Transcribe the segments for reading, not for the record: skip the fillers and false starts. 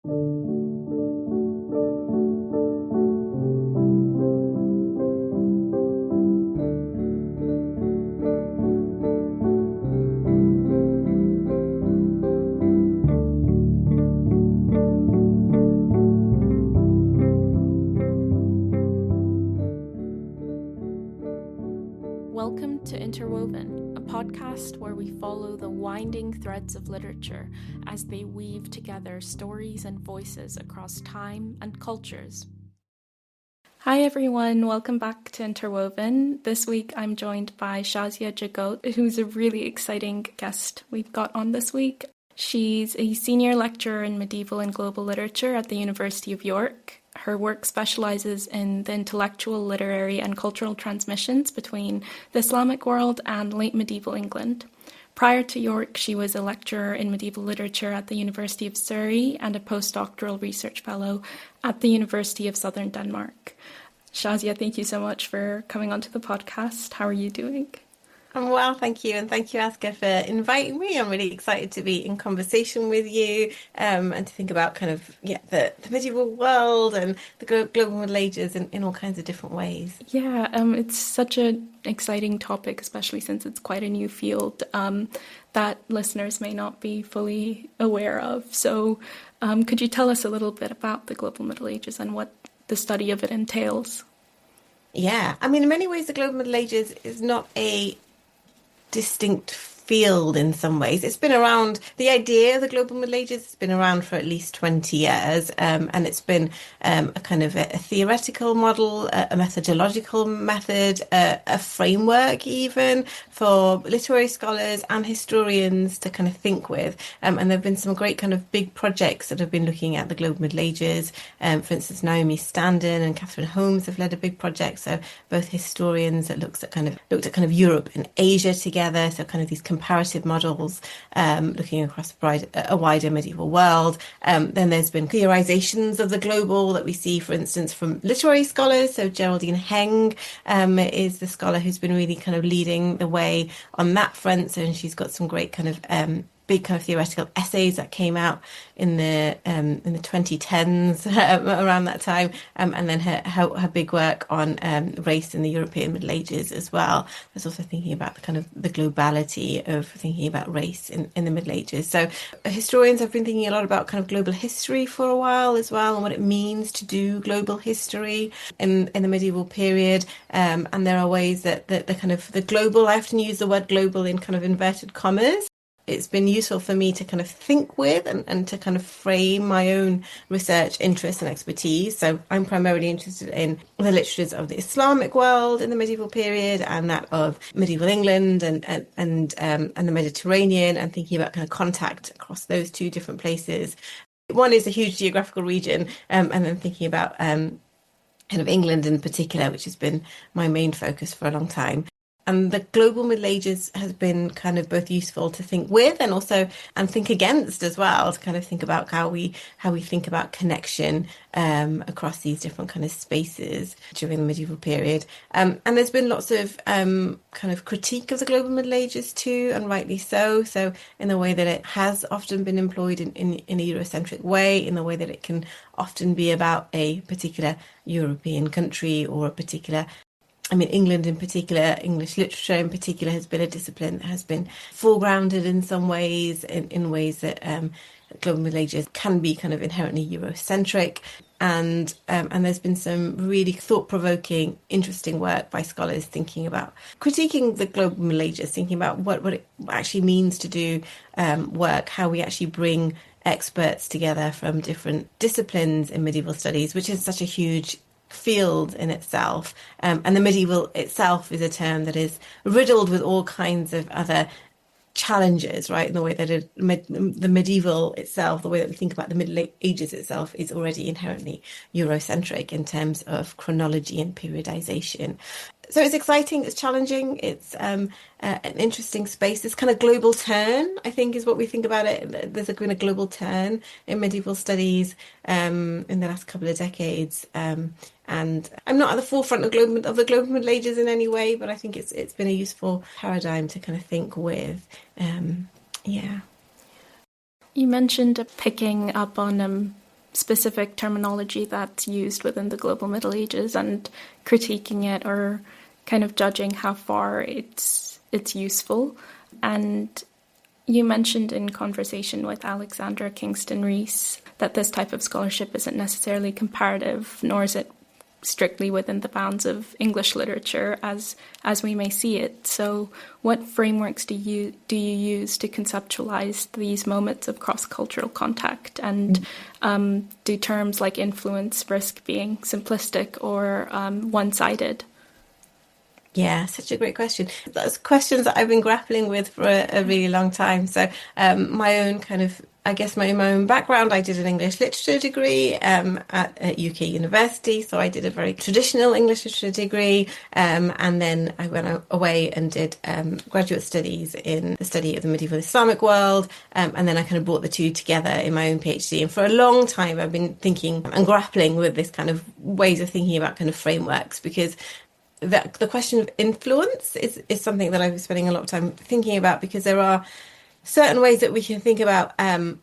Welcome to Interwoven, a podcast where we follow the winding threads of literature as they weave together stories and voices across time and cultures. Hi everyone, welcome back to Interwoven. This week I'm joined by Shazia Jagot, who's a really exciting guest we've got on this week. She's a senior lecturer in medieval and global literature at the University of York. Her work specialises in the intellectual, literary and cultural transmissions between the Islamic world and late medieval England. Prior to York, she was a lecturer in medieval literature at the University of Surrey and a postdoctoral research fellow at the University of Southern Denmark. Shazia, thank you so much for coming onto the podcast. How are you doing? I'm well, thank you. And thank you, Aska, for inviting me. I'm really excited to be in conversation with you and to think about the medieval world and the global Middle Ages in all kinds of different ways. Yeah, it's such an exciting topic, especially since it's quite a new field that listeners may not be fully aware of. So could you tell us a little bit about the global Middle Ages and what the study of it entails? Yeah, I mean, in many ways, the global Middle Ages is not a distinct field in some ways. It's been around, the idea of the global Middle Ages has been around for at least 20 years, and it's been a kind of a theoretical model, a methodological method, a framework even for literary scholars and historians to kind of think with. And there have been some great kind of big projects that have been looking at the global Middle Ages. For instance, Naomi Standen and Catherine Holmes have led a big project. So both historians that looked at kind of Europe and Asia together. So kind of these comparative models looking across a wider medieval world. Then there's been theorizations of the global that we see, for instance, from literary scholars. So Geraldine Heng is the scholar who's been really kind of leading the way on that front. So, and she's got some great kind of big kind of theoretical essays that came out in the 2010s around that time, and then her big work on race in the European Middle Ages as well. There's also thinking about the globality of thinking about race in the Middle Ages. So historians have been thinking a lot about kind of global history for a while as well, and what it means to do global history in the medieval period. And there are ways that the global, I often use the word global in kind of inverted commas. It's been useful for me to kind of think with and to kind of frame my own research interests and expertise. So I'm primarily interested in the literatures of the Islamic world in the medieval period and that of medieval England and the Mediterranean, and thinking about kind of contact across those two different places. One is a huge geographical region, and then thinking about kind of England in particular, which has been my main focus for a long time. And the global Middle Ages has been kind of both useful to think with and think against as well, to kind of think about how we think about connection across these different kind of spaces during the medieval period. And there's been lots of kind of critique of the global Middle Ages too, and rightly so. So in the way that it has often been employed in a Eurocentric way, in the way that it can often be about a particular European country or a particular, I mean, England in particular, English literature in particular, has been a discipline that has been foregrounded in some ways, in ways that global Middle Ages can be kind of inherently Eurocentric. And there's been some really thought-provoking, interesting work by scholars thinking about critiquing the global Middle Ages, thinking about what it actually means to do work, how we actually bring experts together from different disciplines in medieval studies, which is such a huge field in itself, and the medieval itself is a term that is riddled with all kinds of other challenges, right? In the way that the medieval itself, the way that we think about the Middle Ages itself, is already inherently Eurocentric in terms of chronology and periodisation. So it's exciting, it's challenging, it's an interesting space. This kind of global turn, I think, is what we think about it. There's been a global turn in medieval studies in the last couple of decades. And I'm not at the forefront of the global Middle Ages in any way, but I think it's been a useful paradigm to kind of think with. Yeah. You mentioned picking up on specific terminology that's used within the global Middle Ages and critiquing it or kind of judging how far it's useful. And you mentioned in conversation with Alexandra Kingston Rees that this type of scholarship isn't necessarily comparative, nor is it strictly within the bounds of English literature as we may see it. So what frameworks do you use to conceptualize these moments of cross-cultural contact? And do terms like influence risk being simplistic or one-sided? Yeah, such a great question. Those questions that I've been grappling with for a really long time. So my own my own background, I did an English literature degree at UK University. So I did a very traditional English literature degree. And then I went away and did graduate studies in the study of the medieval Islamic world. And then I kind of brought the two together in my own PhD. And for a long time, I've been thinking and grappling with this kind of ways of thinking about kind of frameworks, because the question of influence is something that I've been spending a lot of time thinking about, because there are certain ways that we can think about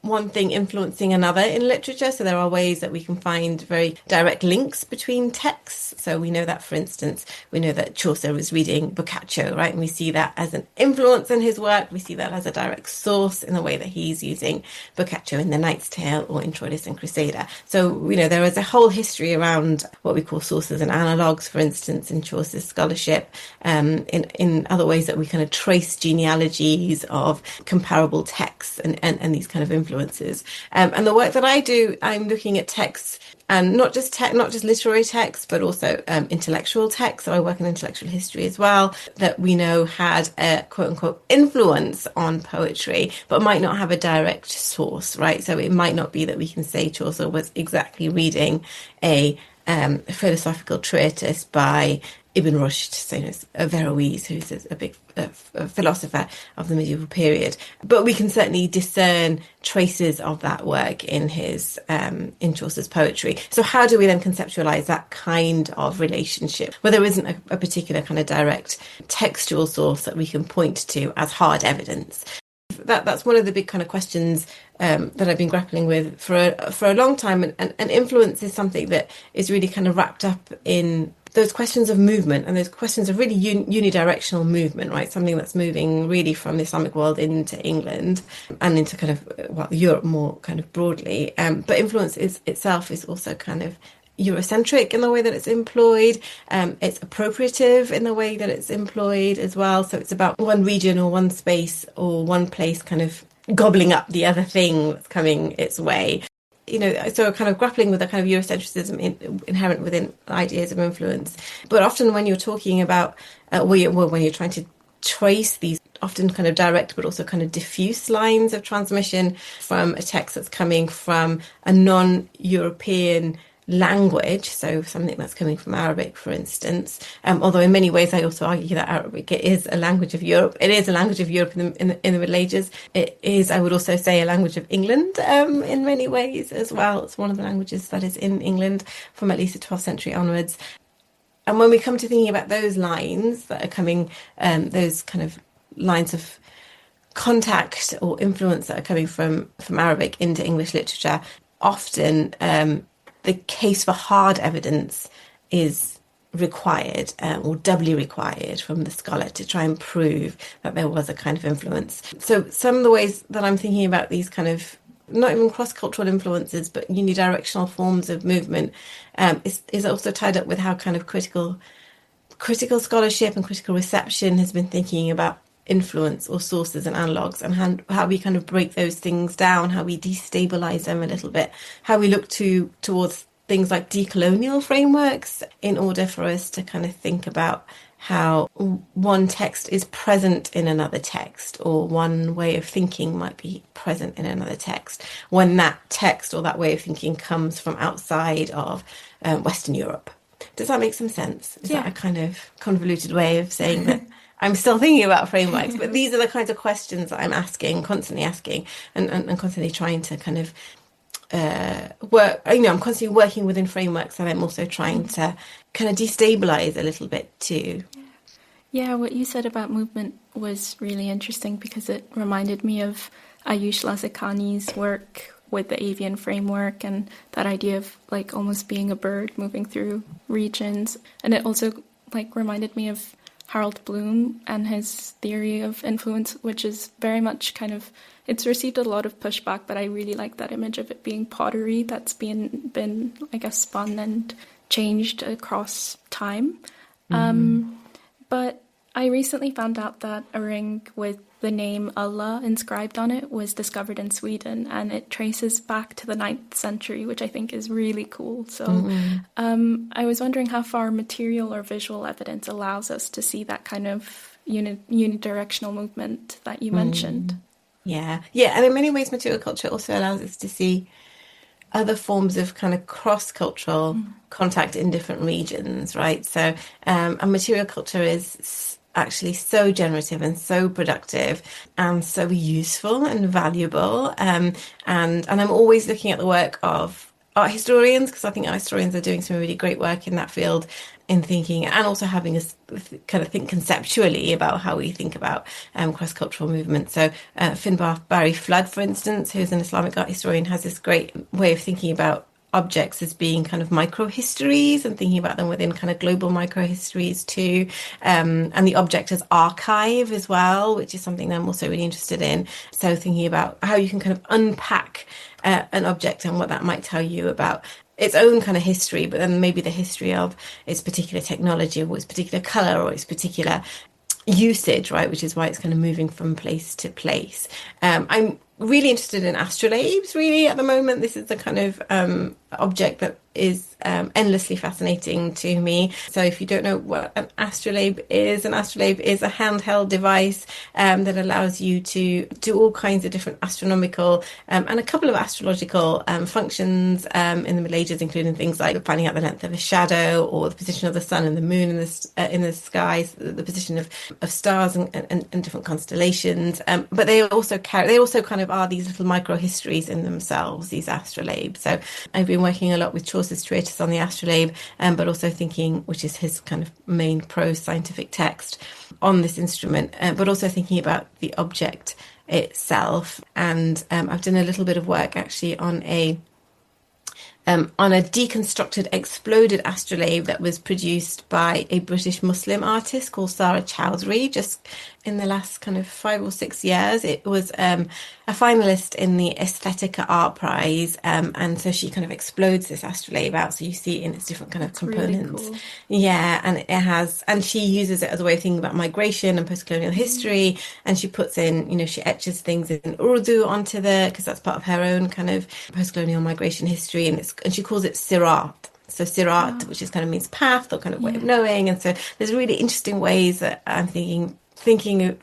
one thing influencing another in literature. So there are ways that we can find very direct links between texts. So we know that, for instance, we know that Chaucer was reading Boccaccio, right? And we see that as an influence in his work. We see that as a direct source in the way that he's using Boccaccio in The Knight's Tale or in Troilus and Cressida. So, there is a whole history around what we call sources and analogues, for instance, in Chaucer's scholarship, in other ways that we kind of trace genealogies of comparable texts and these kind of influences. And the work that I do, I'm looking at texts, and not just literary texts, but also intellectual texts. So I work in intellectual history as well, that we know had a quote unquote influence on poetry, but might not have a direct source, right? So it might not be that we can say Chaucer was exactly reading a philosophical treatise by Ibn Rushd, so Averroes, who's a big philosopher of the medieval period. But we can certainly discern traces of that work in in Chaucer's poetry. So how do we then conceptualize that kind of relationship, where there isn't a particular kind of direct textual source that we can point to as hard evidence? That's one of the big kind of questions that I've been grappling with for a long time, and influence is something that is really kind of wrapped up in those questions of movement and those questions of really unidirectional movement, right? Something that's moving really from the Islamic world into England and into kind of Europe more kind of broadly. But influence itself is also kind of Eurocentric in the way that it's employed. It's appropriative in the way that it's employed as well. So it's about one region or one space or one place kind of gobbling up the other thing that's coming its way. So kind of grappling with the kind of Eurocentrism inherent within ideas of influence. But often when you're talking about, when you're trying to trace these often kind of direct but also kind of diffuse lines of transmission from a text that's coming from a non-European language, so something that's coming from Arabic, for instance, although in many ways I also argue that Arabic is a language of Europe. It is a language of Europe in the Middle Ages. It is, I would also say, a language of England in many ways as well. It's one of the languages that is in England from at least the 12th century onwards. And when we come to thinking about those lines that are coming, those kind of lines of contact or influence that are coming from Arabic into English literature, often the case for hard evidence is required, or doubly required, from the scholar to try and prove that there was a kind of influence. So some of the ways that I'm thinking about these kind of not even cross-cultural influences, but unidirectional forms of movement, is also tied up with how kind of critical scholarship and critical reception has been thinking about influence or sources and analogues, and how we kind of break those things down, how we destabilize them a little bit, how we look towards things like decolonial frameworks in order for us to kind of think about how one text is present in another text, or one way of thinking might be present in another text when that text or that way of thinking comes from outside of Western Europe. Does that make some sense? Is that a kind of convoluted way of saying that I'm still thinking about frameworks, but these are the kinds of questions that I'm constantly asking, and constantly trying to kind of work. I'm constantly working within frameworks, and I'm also trying to kind of destabilize a little bit too. Yeah, what you said about movement was really interesting, because it reminded me of Ayush Lazakani's work with the avian framework and that idea of like almost being a bird moving through regions. And it also like reminded me of Harold Bloom and his theory of influence, which is very much kind of, it's received a lot of pushback, but I really like that image of it being pottery that's been I guess, spun and changed across time. But I recently found out that a ring with the name Allah inscribed on it was discovered in Sweden, and it traces back to the 9th century, which I think is really cool. So I was wondering how far material or visual evidence allows us to see that kind of unidirectional movement that you mentioned. Yeah. And in many ways, material culture also allows us to see other forms of kind of cross-cultural contact in different regions, right? So, and material culture is actually so generative and so productive and so useful and valuable. And I'm always looking at the work of art historians, because I think art historians are doing some really great work in that field, in thinking and also having us kind of think conceptually about how we think about cross-cultural movements. So Finbar Barry Flood, for instance, who's an Islamic art historian, has this great way of thinking about objects as being kind of micro-histories and thinking about them within kind of global micro-histories too. And the object as archive as well, which is something that I'm also really interested in. So thinking about how you can kind of unpack an object and what that might tell you about its own kind of history, but then maybe the history of its particular technology or its particular color or its particular usage, right? Which is why it's kind of moving from place to place. I'm really interested in astrolabes, really, at the moment. This is the kind of object that is endlessly fascinating to me. So if you don't know what an astrolabe is a handheld device that allows you to do all kinds of different astronomical and a couple of astrological functions in the Middle Ages, including things like finding out the length of a shadow or the position of the sun and the moon in the skies, the position of stars and different constellations. But they also kind of are these little micro histories in themselves, these astrolabes. So I've been working a lot with Chaucer's treatise on the astrolabe, but also thinking, which is his kind of main prose scientific text on this instrument, but also thinking about the object itself. And I've done a little bit of work actually on a deconstructed, exploded astrolabe that was produced by a British Muslim artist called Sarah Chowdhury just in the last kind of 5 or 6 years. It was a finalist in the Aesthetica Art Prize, and so she kind of explodes this astrolabe out, so you see it in its different kind of components. Really cool. Yeah, and she uses it as a way of thinking about migration and post-colonial history, and she puts in, she etches things in Urdu onto because that's part of her own kind of post-colonial migration history, and she calls it Sirat. So Sirat, which is kind of means path or kind of way of knowing. And so there's really interesting ways that I'm thinking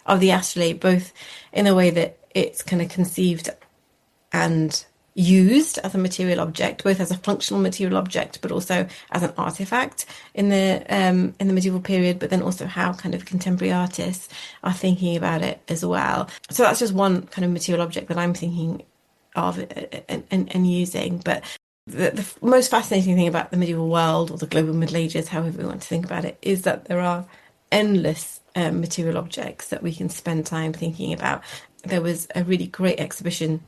of the astrolabe, both in a way that it's kind of conceived and used as a material object, both as a functional material object, but also as an artifact in the medieval period, but then also how kind of contemporary artists are thinking about it as well. So that's just one kind of material object that I'm thinking of and using. But the most fascinating thing about the medieval world, or the global Middle Ages, however we want to think about it, is that there are endless material objects that we can spend time thinking about. There was a really great exhibition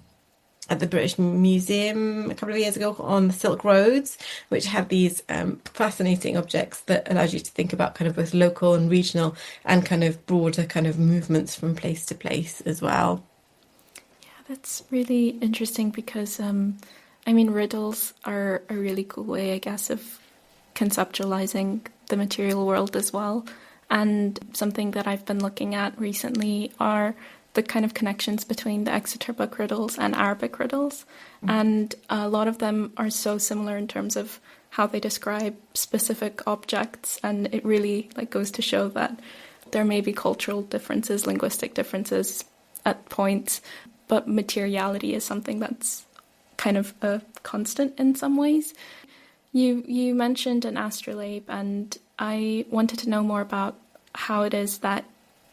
at the British Museum a couple of years ago on the Silk Roads, which had these fascinating objects that allowed you to think about kind of both local and regional and kind of broader kind of movements from place to place as well. Yeah, that's really interesting because riddles are a really cool way, I guess, of conceptualizing the material world as well. And something that I've been looking at recently are the kind of connections between the Exeter book riddles and Arabic riddles. And a lot of them are so similar in terms of how they describe specific objects. And it really goes to show that there may be cultural differences, linguistic differences at points, but materiality is something that's kind of a constant in some ways. You mentioned an astrolabe, and I wanted to know more about how it is that,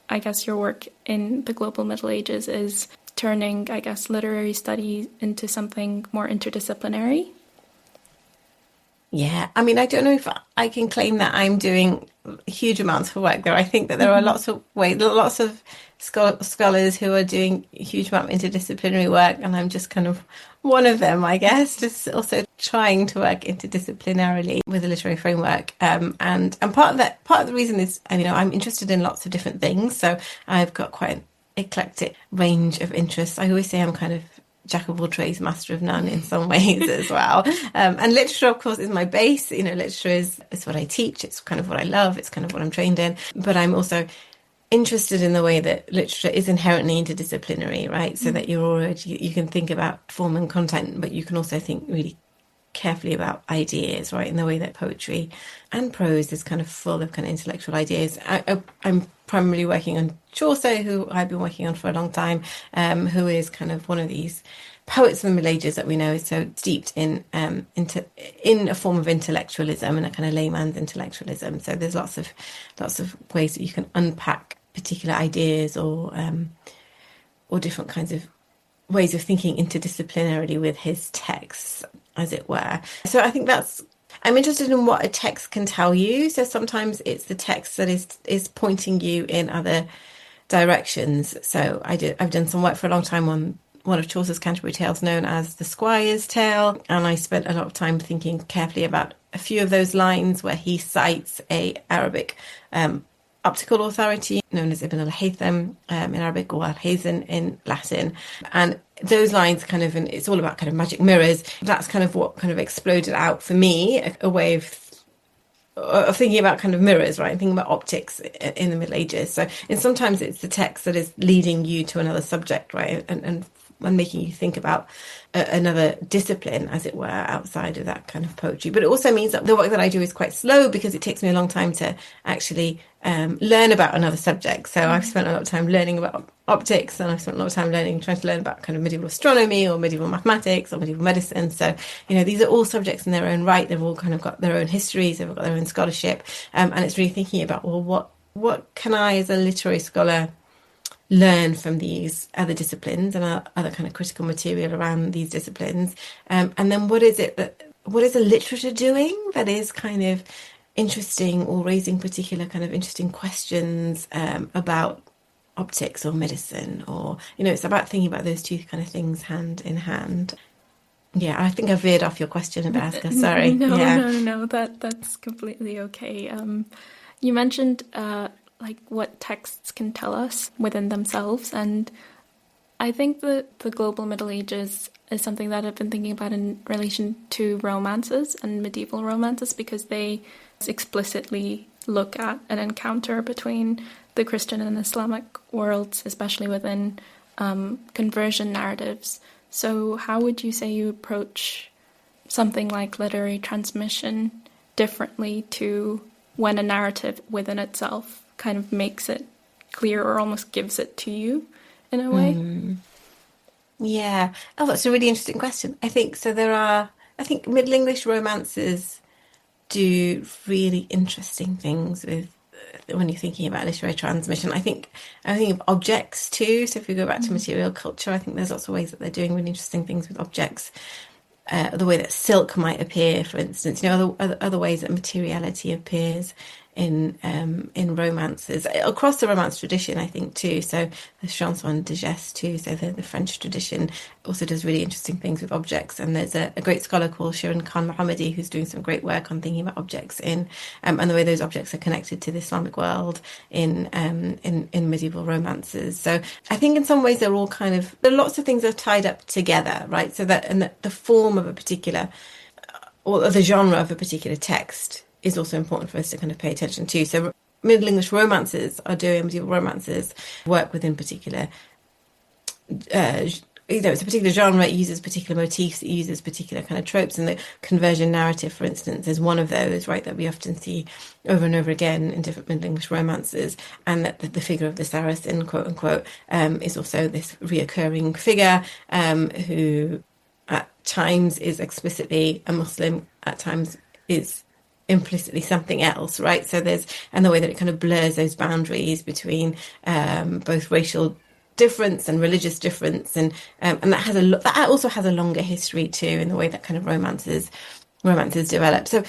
I guess, your work in the global Middle Ages is turning, I guess, literary study into something more interdisciplinary. Yeah, I mean, I don't know if I can claim that I'm doing huge amounts of work there. I think that there are Hmm. lots of lots of scholars who are doing a huge amount of interdisciplinary work, and I'm just kind of one of them, I guess. Just also trying to work interdisciplinarily with a literary framework, and part of the reason is, I'm interested in lots of different things, so I've got quite an eclectic range of interests. I always say I'm kind of jack of all trades, master of none in some ways as well. And literature, of course, is my base. Literature is what I teach. It's kind of what I love. It's kind of what I'm trained in. But I'm also interested in the way that literature is inherently interdisciplinary, right? So that you can think about form and content, but you can also think really carefully about ideas, right? In the way that poetry and prose is kind of full of kind of intellectual ideas. I'm primarily working on Chaucer, who I've been working on for a long time, who is kind of one of these poets of the Middle Ages that we know is so steeped in a form of intellectualism and a kind of layman's intellectualism. So there's lots of ways that you can unpack particular ideas or different kinds of ways of thinking interdisciplinarily with his texts, as it were. So I think I'm interested in what a text can tell you. So sometimes it's the text that is pointing you in other directions. So I've done some work for a long time on one of Chaucer's Canterbury Tales known as the Squire's Tale, and I spent a lot of time thinking carefully about a few of those lines where he cites a Arabic optical authority known as Ibn al-Haytham in Arabic, or al-Haytham in Latin. And those lines and it's all about kind of magic mirrors. That's kind of what kind of exploded out for me, a way of thinking about kind of mirrors, right? And thinking about optics in the Middle Ages. So, and sometimes it's the text that is leading you to another subject, right? And making you think about another discipline, as it were, outside of that kind of poetry. But it also means that the work that I do is quite slow because it takes me a long time to actually learn about another subject. So I've spent a lot of time learning about optics, and I've spent a lot of time trying to learn about kind of medieval astronomy or medieval mathematics or medieval medicine. So, these are all subjects in their own right. They've all kind of got their own histories, they've got their own scholarship. And it's really thinking about, well, what can I as a literary scholar learn from these other disciplines and other kind of critical material around these disciplines, and then what is a literature doing that is kind of interesting or raising particular kind of interesting questions about optics or medicine, or it's about thinking about those two kind of things hand in hand. Yeah, I think I veered off your question a bit, Aska. Sorry. No, Yeah. no, no. That's completely okay. You mentioned like what texts can tell us within themselves, and I think that the global Middle Ages is something that I've been thinking about in relation to romances and medieval romances, because they explicitly look at an encounter between the Christian and Islamic worlds, especially within conversion narratives. So how would you say you approach something like literary transmission differently to when a narrative within itself kind of makes it clear or almost gives it to you in a way? Yeah. Oh, that's a really interesting question. I think so. I think Middle English romances do really interesting things with when you're thinking about literary transmission. I think of objects too. So if we go back to material culture, I think there's lots of ways that they're doing really interesting things with objects. The way that silk might appear, for instance, other ways that materiality appears in romances across the Romance tradition, I think too. So the chanson de geste too. So the French tradition also does really interesting things with objects. And there's a great scholar called Shirin Khan Mohammadi who's doing some great work on thinking about objects and the way those objects are connected to the Islamic world in medieval romances. So I think in some ways there are lots of things that are tied up together, right? So that the form of a particular or the genre of a particular text is also important for us to kind of pay attention to. So Middle English romances are doing medieval romances work within particular it's a particular genre, it uses particular motifs, it uses particular kind of tropes, and the conversion narrative, for instance, is one of those, right, that we often see over and over again in different Middle English romances, and that the figure of the Saracen, quote unquote, is also this reoccurring figure who at times is explicitly a Muslim, at times is implicitly something else, right? So and the way that it kind of blurs those boundaries between both racial difference and religious difference, and that also has a longer history too, in the way that kind of romances romances develop. So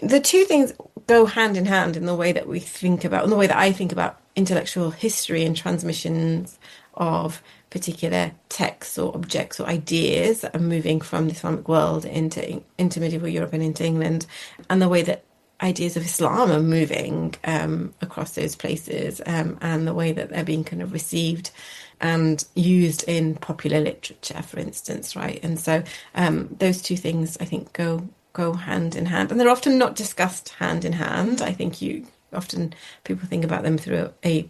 the two things go hand in hand in the way that we think about, in the way that I think about intellectual history and transmissions of particular texts or objects or ideas that are moving from the Islamic world into medieval Europe and into England, and the way that ideas of Islam are moving across those places, and the way that they're being kind of received and used in popular literature, for instance, right? And so those two things, I think, go hand in hand, and they're often not discussed hand in hand. I think people think about them through a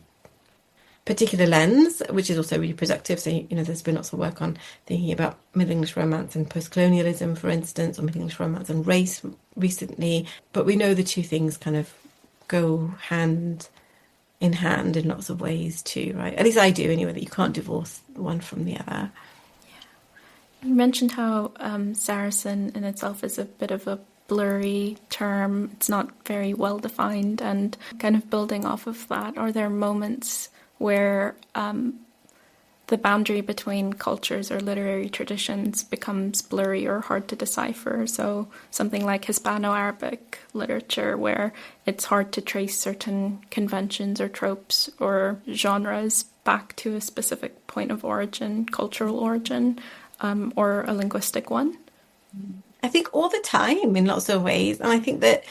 particular lens, which is also really productive. So, there's been lots of work on thinking about Middle English romance and post-colonialism, for instance, or Middle English romance and race recently. But we know the two things kind of go hand in hand in lots of ways too, right? At least I do anyway, that you can't divorce one from the other. You mentioned how Saracen in itself is a bit of a blurry term. It's not very well defined, and kind of building off of that, are there moments where the boundary between cultures or literary traditions becomes blurry or hard to decipher? So something like Hispano-Arabic literature, where it's hard to trace certain conventions or tropes or genres back to a specific point of origin, cultural origin, or a linguistic one? I think all the time in lots of ways. And I think that,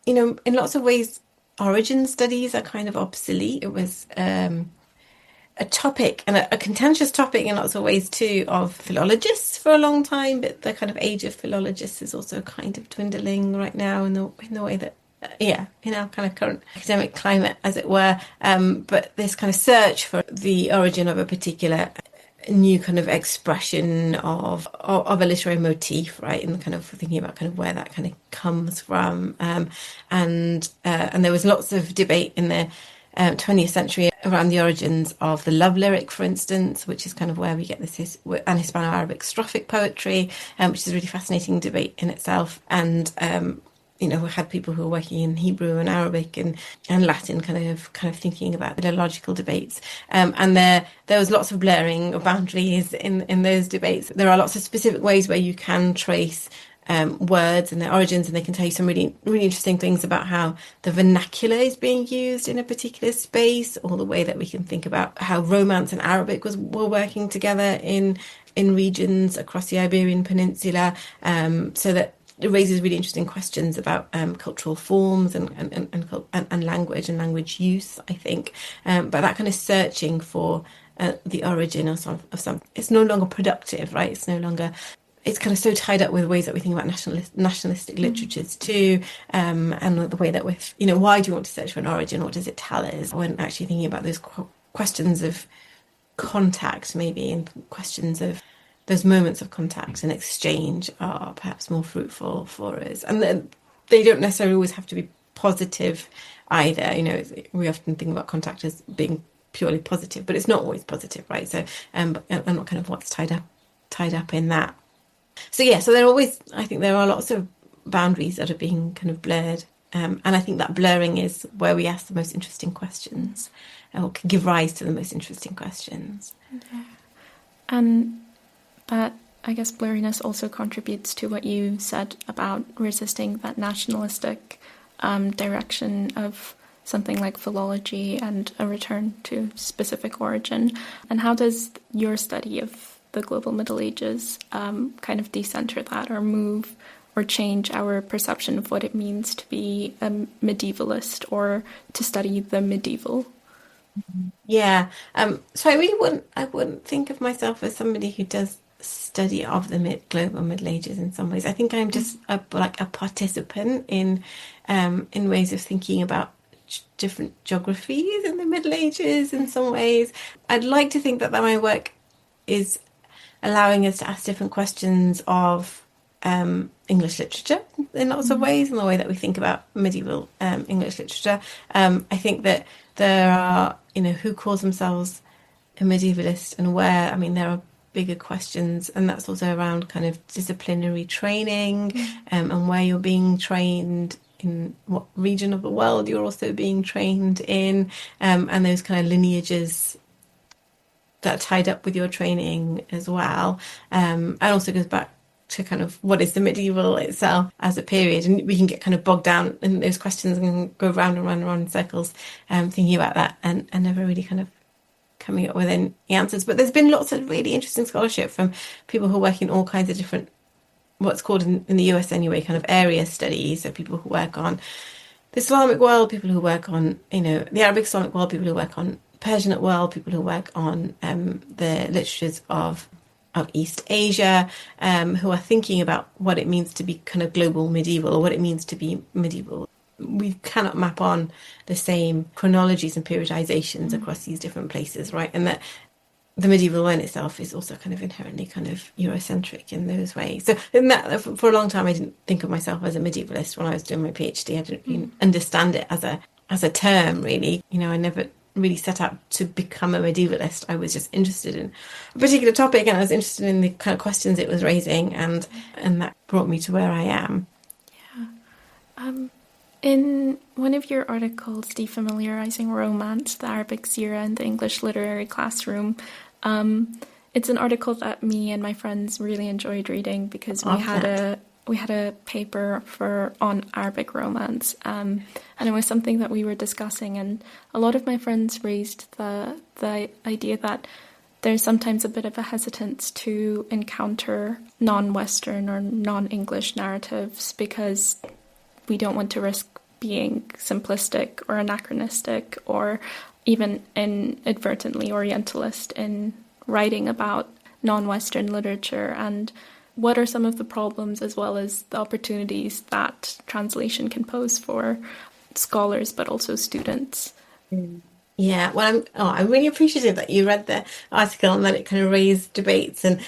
in lots of ways, origin studies are kind of obsolete. It was a topic, and a contentious topic in lots of ways too, of philologists for a long time, but the kind of age of philologists is also kind of dwindling right now in the way that, in our kind of current academic climate, as it were. But this kind of search for the origin of a particular new kind of expression of a literary motif, right? And kind of thinking about kind of where that kind of comes from. And there was lots of debate in the 20th century around the origins of the love lyric, for instance, which is kind of where we get this and Hispano-Arabic strophic poetry, which is a really fascinating debate in itself. And we had people who were working in Hebrew and Arabic and Latin, kind of thinking about the logical debates. And there was lots of blurring of boundaries in those debates. There are lots of specific ways where you can trace words and their origins, and they can tell you some really, really interesting things about how the vernacular is being used in a particular space, or the way that we can think about how Romance and Arabic were working together in regions across the Iberian Peninsula, so that it raises really interesting questions about cultural forms and language and language use, I think. But that kind of searching for the origin of some, it's no longer productive, right? It's kind of so tied up with ways that we think about nationalistic literatures too, and the way that why do you want to search for an origin? What does it tell us? When actually thinking about those questions of contact, maybe, and questions of those moments of contact and exchange are perhaps more fruitful for us. And then they don't necessarily always have to be positive either. We often think about contact as being purely positive, but it's not always positive, right? So, and what kind of what's tied up in that. So I think there are lots of boundaries that are being kind of blurred. And I think that blurring is where we ask the most interesting questions, or can give rise to the most interesting questions. Yeah. And that, I guess, blurriness also contributes to what you said about resisting that nationalistic direction of something like philology and a return to specific origin. And how does your study of the global Middle Ages kind of decenter that, or move or change our perception of what it means to be a medievalist or to study the medieval? Yeah. So I wouldn't think of myself as somebody who does study of the global Middle Ages in some ways. I think I'm just a participant in ways of thinking about different geographies in the Middle Ages in some ways. I'd like to think that my work is allowing us to ask different questions of English literature in lots of ways, in the way that we think about medieval English literature. I think that there are, who calls themselves a medievalist and where. I mean, there are bigger questions, and that's also around kind of disciplinary training, and where you're being trained, in what region of the world you're also being trained in, and those kind of lineages that are tied up with your training as well. And also goes back to kind of what is the medieval itself as a period, and we can get kind of bogged down in those questions and go round and round and round in circles, thinking about that and never really kind of coming up with any answers. But there's been lots of really interesting scholarship from people who work in all kinds of different, what's called in the US anyway, kind of area studies. So people who work on the Islamic world, people who work on, the Arabic Islamic world, people who work on Persian world, people who work on the literatures of East Asia, who are thinking about what it means to be kind of global medieval, or what it means to be medieval. We cannot map on the same chronologies and periodizations across these different places, right? And that the medieval in itself is also kind of inherently kind of Eurocentric in those ways. So in that, for a long time, I didn't think of myself as a medievalist when I was doing my PhD. I didn't really understand it as a term, really. I never really set out to become a medievalist. I was just interested in a particular topic, and I was interested in the kind of questions it was raising, and that brought me to where I am. Yeah. In one of your articles, Defamiliarizing Romance, the Arabic Sira and the English Literary Classroom, it's an article that me and my friends really enjoyed reading because we had a paper on Arabic romance, and it was something that we were discussing, and a lot of my friends raised the idea that there's sometimes a bit of a hesitance to encounter non-Western or non-English narratives because we don't want to risk being simplistic or anachronistic or even inadvertently Orientalist in writing about non-Western literature. And what are some of the problems as well as the opportunities that translation can pose for scholars but also students? Yeah, well, I'm really appreciative that you read the article and that it kind of raised debates, and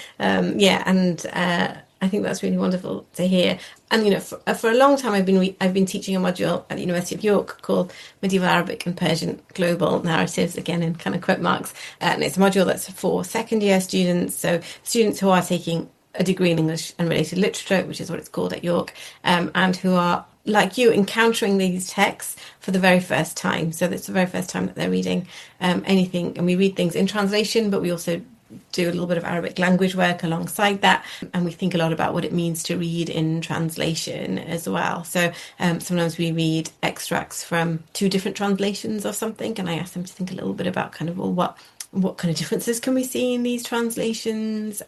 I think that's really wonderful to hear. And for a long time, I've been teaching a module at the University of York called Medieval Arabic and Persian Global Narratives, again in kind of quote marks, and it's a module that's for second year students, so students who are taking a degree in English and related literature, which is what it's called at York, and who are, like you, encountering these texts for the very first time. So it's the very first time that they're reading anything. And we read things in translation, but we also do a little bit of Arabic language work alongside that. And we think a lot about what it means to read in translation as well. So sometimes we read extracts from two different translations of something, and I ask them to think a little bit about kind of, well, what kind of differences can we see in these translations?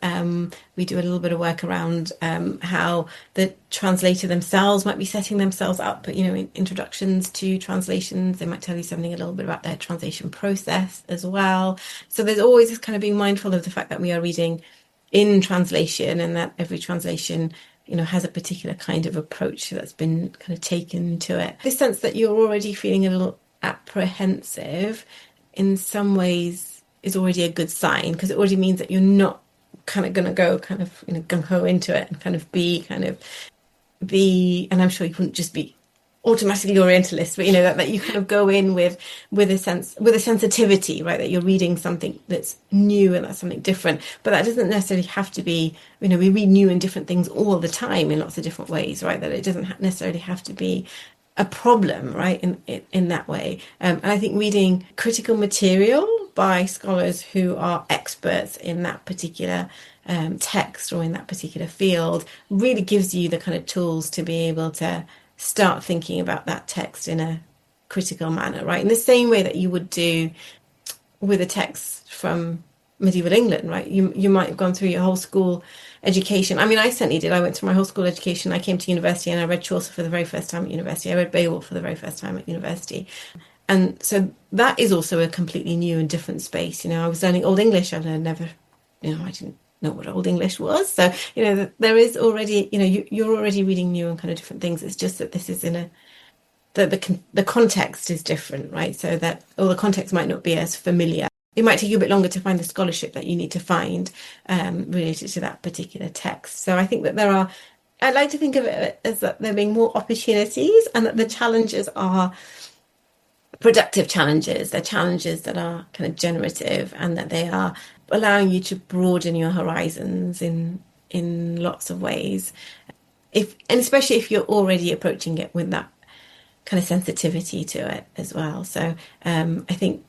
We do a little bit of work around how the translator themselves might be setting themselves up, in introductions to translations. They might tell you something a little bit about their translation process as well. So there's always this kind of being mindful of the fact that we are reading in translation, and that every translation has a particular kind of approach that's been kind of taken to it. This sense that you're already feeling a little apprehensive in some ways is already a good sign, because it already means that you're not kind of going to go kind of gung-ho into it and kind of be, and I'm sure you wouldn't just be automatically Orientalist, but that you kind of go in with a sensitivity, right, that you're reading something that's new and that's something different. But that doesn't necessarily have to be, we read new and different things all the time in lots of different ways, right, that it doesn't necessarily have to be a problem, right, in that way. And I think reading critical material by scholars who are experts in that particular text or in that particular field really gives you the kind of tools to be able to start thinking about that text in a critical manner, right? In the same way that you would do with a text from medieval England, right? You might have gone through your whole school education. I mean, I certainly did. I went through my whole school education. I came to university and I read Chaucer for the very first time at university. I read Beowulf for the very first time at university. And so that is also a completely new and different space. I was learning Old English and I didn't know what Old English was. So, there is already, you're already reading new and kind of different things. It's just that this is the context is different, right? So that, the context might not be as familiar. It might take you a bit longer to find the scholarship that you need to find related to that particular text. So I think that I'd like to think of it as that there being more opportunities, and that the challenges are productive challenges. They're challenges that are kind of generative, and that they are allowing you to broaden your horizons in lots of ways. And especially if you're already approaching it with that kind of sensitivity to it as well. So I think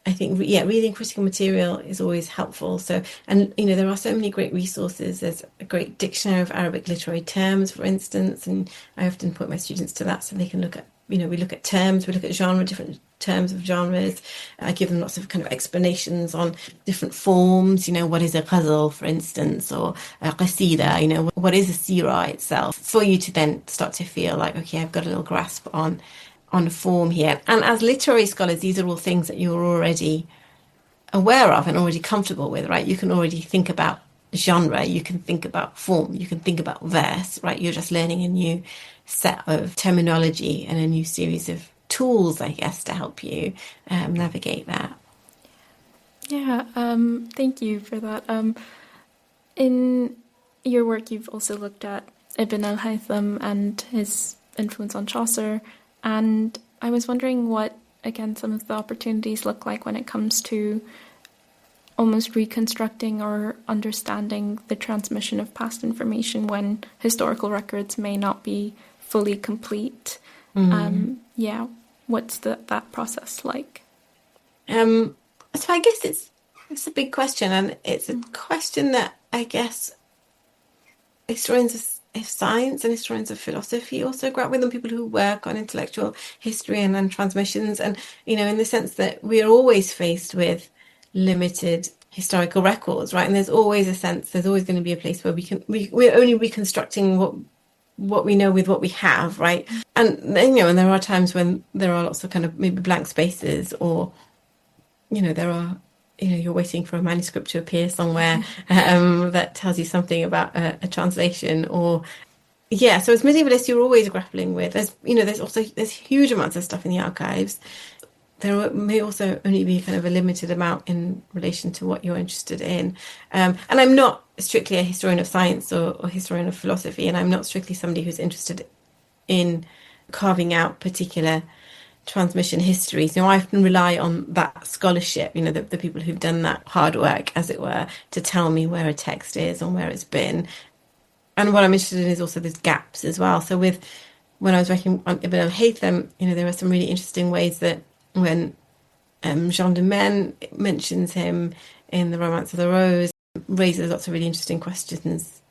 I think, yeah, reading critical material is always helpful. So, and there are so many great resources. There's a great dictionary of Arabic literary terms, for instance, and I often point my students to that so they can look at, we look at terms, we look at genre, different terms of genres. I give them lots of kind of explanations on different forms. What is a ghazal, for instance, or a qasida, what is a sira itself, for you to then start to feel like, okay, I've got a little grasp on a form here. And as literary scholars, these are all things that you're already aware of and already comfortable with, right? You can already think about genre, you can think about form, you can think about verse, right? You're just learning a new set of terminology and a new series of tools, I guess, to help you navigate that. Yeah, thank you for that. In your work, you've also looked at Ibn al-Haytham and his influence on Chaucer, and I was wondering what, again, some of the opportunities look like when it comes to almost reconstructing or understanding the transmission of past information when historical records may not be fully complete. Yeah, what's that process like? So I guess it's a big question, and it's a question that I guess historians of science and historians of philosophy also grapple with, and people who work on intellectual history and transmissions, and in the sense that we're always faced with limited historical records, right? And there's always going to be a place where we're only reconstructing what we know with what we have, right? And and there are times when there are lots of kind of maybe blank spaces, or there are you're waiting for a manuscript to appear somewhere that tells you something about a translation, or so as medievalists you're always grappling with, there's huge amounts of stuff in the archives. There may also only be kind of a limited amount in relation to what you're interested in. And I'm not strictly a historian of science or historian of philosophy, and I'm not strictly somebody who's interested in carving out particular transmission histories. I often rely on that scholarship, the people who've done that hard work, as it were, to tell me where a text is and where it's been. And what I'm interested in is also those gaps as well. So when I was working on Ibn al-Haytham, there are some really interesting ways that when Jean de Maine mentions him in the Romance of the Rose, raises lots of really interesting questions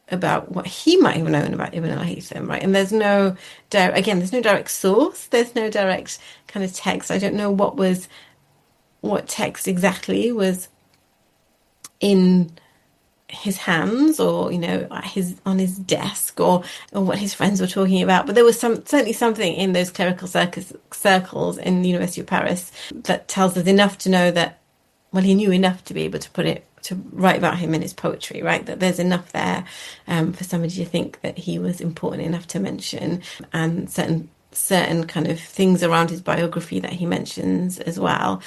about what he might have known about Ibn al-Haytham, right? And there's no direct source, there's no direct kind of text. I don't know what text exactly was in his hands, or on his desk, or what his friends were talking about, but there was certainly something in those clerical circles in the University of Paris that tells us enough to know that, well, he knew enough to be able to write about him in his poetry, right? That there's enough there for somebody to think that he was important enough to mention, and certain kind of things around his biography that he mentions as well.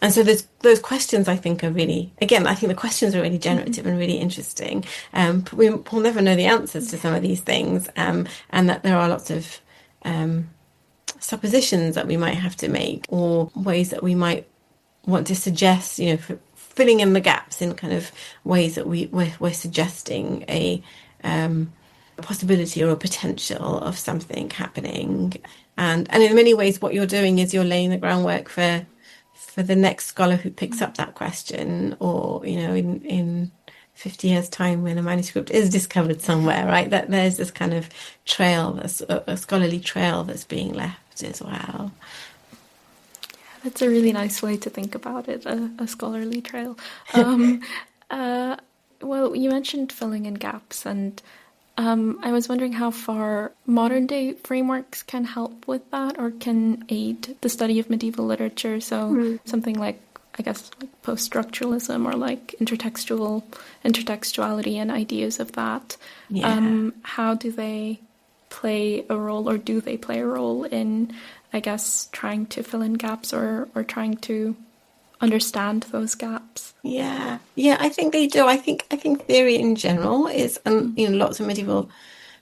And so those questions, I think, are really, again, I think the questions are really generative and really interesting. We'll never know the answers to some of these things, and that there are lots of suppositions that we might have to make, or ways that we might want to suggest, for filling in the gaps in kind of ways that we're suggesting a possibility or a potential of something happening. And in many ways, what you're doing is you're laying the groundwork for the next scholar who picks up that question, or in 50 years' time when a manuscript is discovered somewhere, right? That there's this kind of trail, a scholarly trail that's being left as well. Yeah, that's a really nice way to think about it, a scholarly trail. Well, you mentioned filling in gaps, and I was wondering how far modern day frameworks can help with that, or can aid the study of medieval literature. So something like, I guess, like post-structuralism, or like intertextuality and ideas of that. Yeah. How do they play a role, or do they play a role in, I guess, trying to fill in gaps, or trying to understand those gaps? Yeah, I think they do. I think theory in general is, and lots of medieval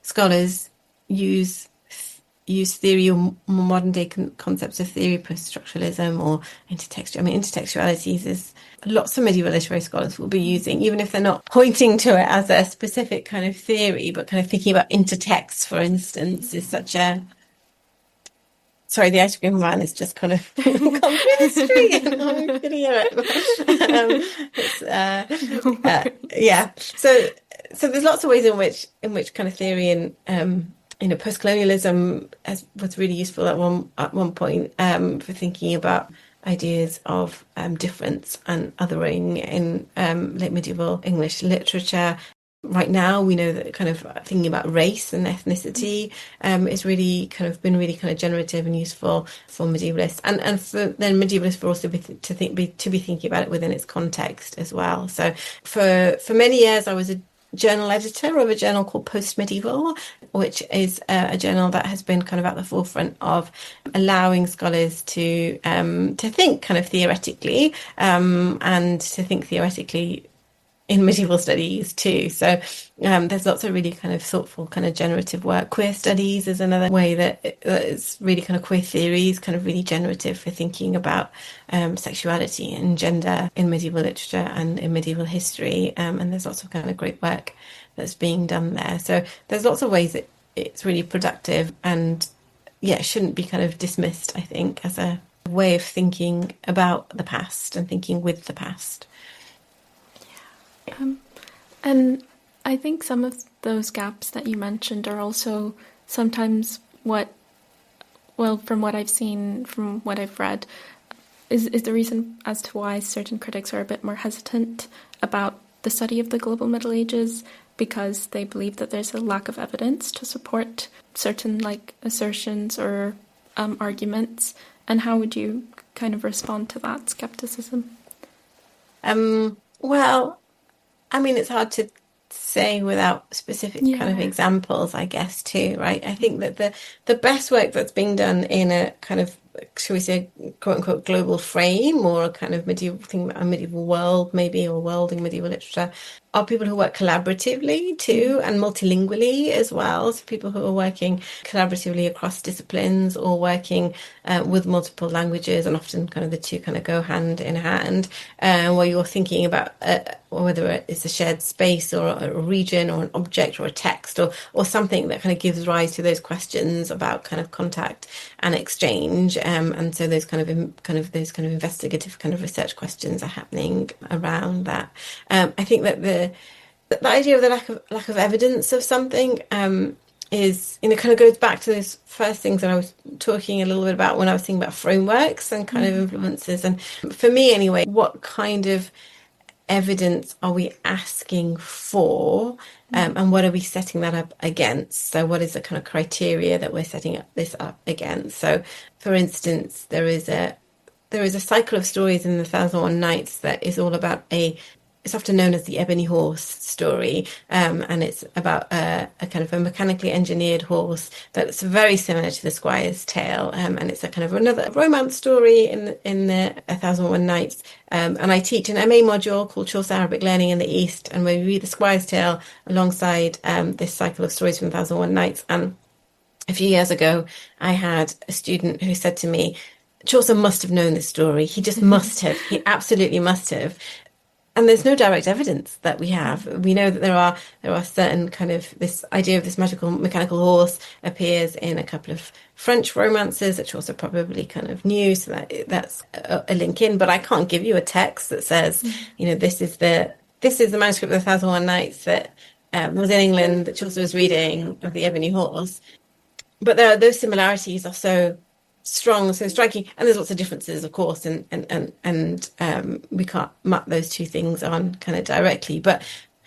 scholars use theory, or more modern day concepts of theory, post-structuralism or intertextualities is lots of medieval literary scholars will be using, even if they're not pointing to it as a specific kind of theory, but kind of thinking about intertext, for instance, is such a Sorry, the ice cream van is just kind of gone through the street. I can hear it. Yeah. So there's lots of ways in which kind of theory and post-colonialism was really useful at one point for thinking about ideas of difference and othering in late medieval English literature. Right now, we know that kind of thinking about race and ethnicity is really kind of been really kind of generative and useful for medievalists, and for then medievalists for also to be thinking about it within its context as well. So for many years, I was a journal editor of a journal called Post Medieval, which is a journal that has been kind of at the forefront of allowing scholars to think kind of theoretically and to think theoretically in medieval studies too. So there's lots of really kind of thoughtful kind of generative work. Queer studies is another way that it's really kind of queer theories, kind of really generative for thinking about sexuality and gender in medieval literature and in medieval history. And there's lots of kind of great work that's being done there. So there's lots of ways that it's really productive and yeah, shouldn't be kind of dismissed, I think, as a way of thinking about the past and thinking with the past. And I think some of those gaps that you mentioned are also sometimes from what I've seen, from what I've read, is the reason as to why certain critics are a bit more hesitant about the study of the global Middle Ages, because they believe that there's a lack of evidence to support certain assertions or arguments. And how would you kind of respond to that skepticism? Well, I mean, it's hard to say without specific kind of examples, I guess, too, right? I think that the best work that's being done in a kind of, shall we say, quote unquote, global frame or a kind of medieval thing, a medieval world, maybe, or world in medieval literature, are people who work collaboratively too and multilingually as well. So people who are working collaboratively across disciplines or working with multiple languages, and often kind of the two kind of go hand in hand, where you're thinking about whether it's a shared space or a region or an object or a text or something that kind of gives rise to those questions about kind of contact and exchange. And so those kind of investigative kind of research questions are happening around that. I think that the idea of the lack of evidence of something is, kind of goes back to those first things that I was talking a little bit about when I was thinking about frameworks and kind of influences. And for me anyway, what kind of evidence are we asking for, and what are we setting that up against? So what is the kind of criteria that we're setting this up against? So for instance, there is a cycle of stories in the 1001 Nights that is all about it's often known as the ebony horse story, and it's about a kind of a mechanically engineered horse that's very similar to the Squire's Tale, and it's a kind of another romance story in the 1001 Nights. And I teach an MA module called Chaucer Arabic Learning in the East, and we read the Squire's Tale alongside this cycle of stories from the 1001 Nights. And a few years ago, I had a student who said to me, Chaucer must have known this story. He just must have. He absolutely must have. And there's no direct evidence that we have. We know that there are certain kind of, this idea of this magical mechanical horse appears in a couple of French romances that Chaucer probably kind of knew, so that's a link in. But I can't give you a text that says, this is the manuscript of the 1001 Nights that was in England that Chaucer was reading of the Ebony Horse. But those similarities are so strong, so striking, and there's lots of differences, of course, and we can't map those two things on kind of directly. But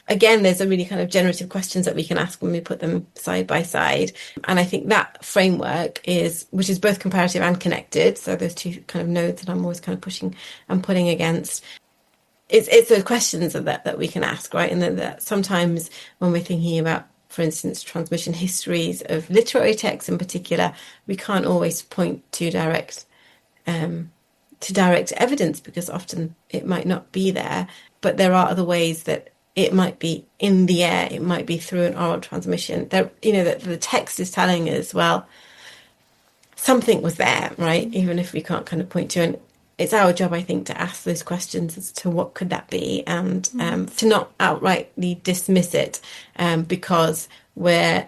again, there's a really kind of generative questions that we can ask when we put them side by side. And I think that framework which is both comparative and connected. So those two kind of nodes that I'm always kind of pushing and putting against. It's those questions that we can ask, right? And that sometimes when we're thinking about, for instance, transmission histories of literary texts in particular, we can't always point to direct evidence because often it might not be there. But there are other ways that it might be in the air. It might be through an oral transmission. That the text is telling us, well, something was there, right? Even if we can't kind of point to it. It's our job, I think, to ask those questions as to what could that be, and to not outrightly dismiss it because it